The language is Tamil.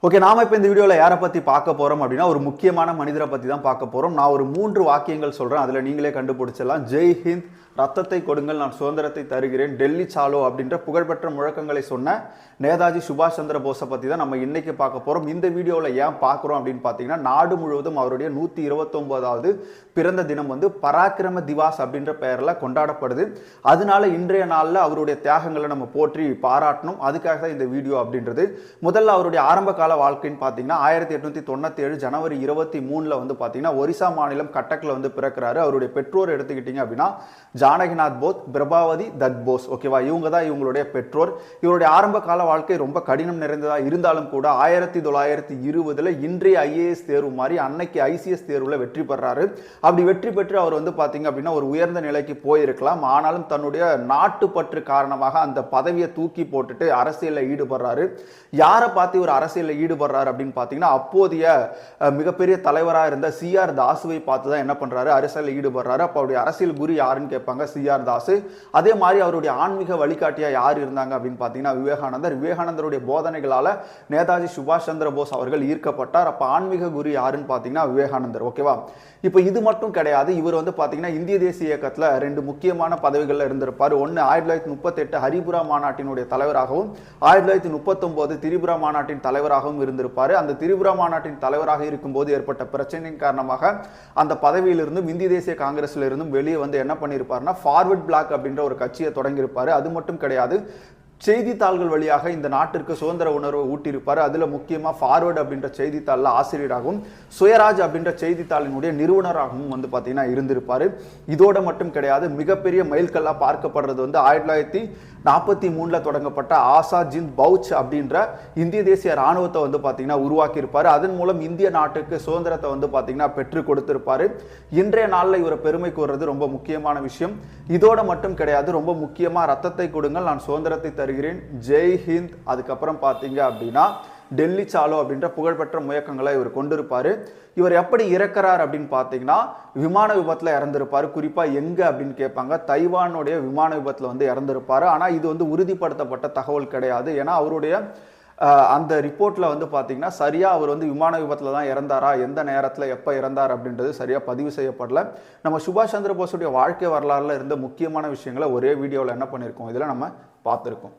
ஓகே, நாம இப்போ இந்த வீடியோவில் யாரை பற்றி பார்க்க போகிறோம் அப்படின்னா ஒரு முக்கியமான மனிதரை பற்றி தான் பார்க்க போகிறோம். நான் ஒரு 3 வாக்கியங்கள் சொல்கிறேன், அதில் நீங்களே கண்டுபிடிச்சிடலாம். ஜெய் ஹிந்த், ரத்தத்தை கொடுங்கள், நான் சுதந்திரத்தை தருகிறேன், டெல்லி சாலோ அப்படின்ற புகழ்பெற்ற முழக்கங்களை சொன்ன நேதாஜி சுபாஷ் சந்திர போஸை பற்றி தான் நம்ம இன்னைக்கு பார்க்க போகிறோம். இந்த வீடியோவில் ஏன் பார்க்குறோம் அப்படின்னு பார்த்தீங்கன்னா, நாடு முழுவதும் அவருடைய 129வது பிறந்த தினம் பராக்கிரம திவாஸ் அப்படின்ற பெயரில் கொண்டாடப்படுது. அதனால இன்றைய நாளில் அவருடைய தியாகங்களை நம்ம போற்றி பாராட்டணும். அதுக்காக தான் இந்த வீடியோ அப்படின்றது. முதல்ல அவருடைய ஆரம்ப கால வாழ்க்கைன்னு பார்த்தீங்கன்னா 1897 ஜனவரி 23 பார்த்தீங்கன்னா ஒரிசா மாநிலம் கட்டக்கில் பிறக்கிறாரு. அவருடைய பெற்றோர் எடுத்துக்கிட்டீங்க அப்படின்னா ஜானகிநாத் போஸ், பிரபாவதி தத் போஸ். ஓகேவா, இவங்க தான் இவங்களுடைய பெற்றோர். இவருடைய ஆரம்ப கால வாழ்க்கை ரொம்ப கடினம் நிறைந்ததா இருந்தாலும் கூட 1920 இன்றைய ஐஏஎஸ் தேர்வு மாதிரி அன்னைக்கு ஐசிஎஸ் தேர்வுல வெற்றி பெறாரு. அப்படி வெற்றி பெற்று அவர் பார்த்தீங்க அப்படின்னா ஒரு உயர்ந்த நிலைக்கு போயிருக்கலாம். ஆனாலும் தன்னுடைய நாட்டுப்பற்று காரணமாக அந்த பதவியை தூக்கி போட்டுட்டு அரசியலில் ஈடுபடுறாரு. யாரை பார்த்து ஒரு அரசியலில் ஈடுபடுறாரு அப்படின்னு பார்த்தீங்கன்னா, அப்போதைய மிகப்பெரிய தலைவராக இருந்த சிஆர் தாசுவை பார்த்து தான் என்ன பண்றாரு, அரசியலில் ஈடுபடுறாரு. அப்போ அவருடைய அரசியல் குரு யாருன்னு கேட்பாங்க, சிஆர் தாசு. அதே மாதிரி அவருடைய ஆன்மீக வழிகாட்டியா யார் இருந்தாங்க அப்படின்னு பார்த்தீங்கன்னா விவேகானந்தர். விவேகானந்தருடைய போதனைகளால நேதாஜி சுபாஷ் சந்திர போஸ் அவர்கள் ஈர்க்கப்பட்டார். அப்ப ஆன்மீக குரு யாருன்னு பார்த்தீங்கன்னா விவேகானந்தர். ஓகேவா, இப்போ இது மட்டும் கிடையாது. இவர் பார்த்தீங்கன்னா இந்திய தேசிய இயக்கத்தில் 2 முக்கியமான பதவிகளில் இருந்திருப்பார். ஒன்று 1938 ஹரிபுரா மாநாட்டினுடைய தலைவராகவும் 1939 திரிபுரா மாநாட்டின் தலைவராகவும் இருந்திருப்பார். அந்த திரிபுரா மாநாட்டின் தலைவராக இருக்கும்போது ஏற்பட்ட பிரச்சனையின் காரணமாக அந்த பதவியிலிருந்தும் இந்திய தேசிய காங்கிரஸ்ல இருந்தும் வெளியே என்ன பண்ணியிருப்பாருன்னா ஃபார்வர்ட் பிளாக் அப்படின்ற ஒரு கட்சியை தொடங்கியிருப்பாரு. அது மட்டும் கிடையாது, செய்தித்தாள்கள் வழியாக இந்த நாட்டிற்கு சுதந்திர உணர்வை ஊட்டியிருப்பார். அதுல முக்கியமா ஃபார்வர்ட் அப்படின்ற செய்தித்தாளில் ஆசிரியராகவும் சுயராஜ் அப்படின்ற செய்தித்தாளினுடைய நிறுவனராகவும் பார்த்தீங்கன்னா இருந்திருப்பாரு. இதோட மட்டும் கிடையாது, மிகப்பெரிய மைல்கல்லா பார்க்கப்படுறது 1943 தொடங்கப்பட்ட ஆசாத் ஜிந்த் பௌச் அப்படின்ற இந்திய தேசிய ராணுவத்தை பார்த்தீங்கன்னா உருவாக்கியிருப்பாரு. அதன் மூலம் இந்திய நாட்டுக்கு சுதந்திரத்தை பார்த்தீங்கன்னா பெற்று கொடுத்திருப்பாரு. இன்றைய நாளில் இவரை பெருமை கூறுறது ரொம்ப முக்கியமான விஷயம். இதோட மட்டும் கிடையாது, ரொம்ப முக்கியமா ரத்தத்தை கொடுங்கள், நான் சுதந்திரத்தை தருகிறேன், ஜெய் ஹிந்த், அதுக்கப்புறம் பார்த்தீங்க அப்படின்னா டெல்லி சாலோ அப்படின்ற புகழ்பெற்ற முழக்கங்களை இவர் கொண்டிருப்பாரு. இவர் எப்படி இறக்கிறார் அப்படின்னு பார்த்தீங்கன்னா விமான விபத்தில் இறந்திருப்பாரு. குறிப்பா எங்க அப்படின்னு கேட்பாங்க, தைவானுடைய விமான விபத்தில் இறந்திருப்பாரு. ஆனா இது உறுதிப்படுத்தப்பட்ட தகவல் கிடையாது. ஏன்னா அவருடைய அந்த ரிப்போர்ட்ல பார்த்தீங்கன்னா சரியா அவர் விமான விபத்தில் தான் இறந்தாரா, எந்த நேரத்தில் எப்போ இறந்தார் அப்படின்றது சரியா பதிவு செய்யப்படல. நம்ம சுபாஷ் சந்திர போஸுடைய வாழ்க்கை வரலாறுல இருந்த முக்கியமான விஷயங்களை ஒரே வீடியோவில் என்ன பண்ணியிருக்கோம், இதில் நம்ம பார்த்துருக்கோம்.